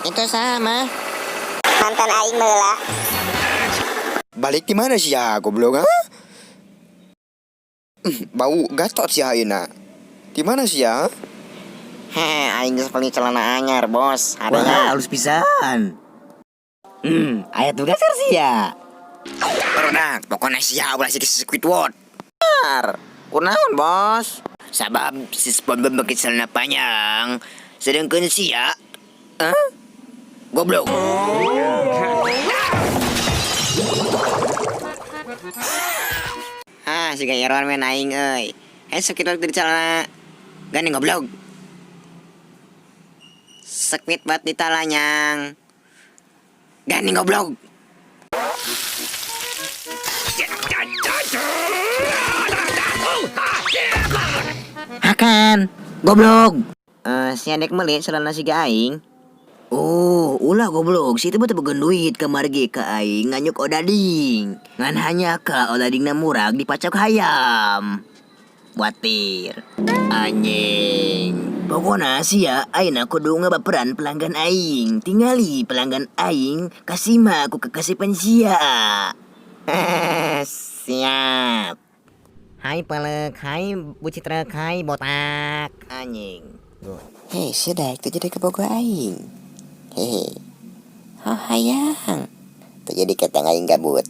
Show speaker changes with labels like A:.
A: Itu sama.
B: Mantan aing meula.
C: Balik di mana sih ya goblok? Ha? Bau gatot sih ayeuna. Di mana sih ya?
A: Heh, aing geus beli celana anyar, Bos.
D: Wah,
A: Adanya.
D: halus pisan. Aya tugas sih ya.
C: Barudak, pokoknya sih ya ulah si Squidward.
A: Kunaon, Bos?
C: Sabab si SpongeBob pakai celana panjang, sedangkan si ya, goblok.
A: Si gaya Iron Man aing euy. Sekitar di celana gani goblok. Sekit bat di talanyang. Gani goblok.
D: Hakan, goblok.
A: Si adek meuli celana siga aing.
D: Oh, ulah goblok, si teh beuteung bogeun duit kamari ge ka aing nganyuk odading. Ngan hanya ka odadingna murag dipacok hayam. Watir. Anjing. Pokona sia ayeuna kudu ngabaperan pelanggan aing. Tingali pelanggan aing kasima ku kekasipan sia.
A: Siap. Hai pelek, hai bucitrek, hai botak. Anjing.
C: Hei, sedak itu jadi kebogo aing. Hehe. Oh hayang. Itu jadi ketang aing gabut.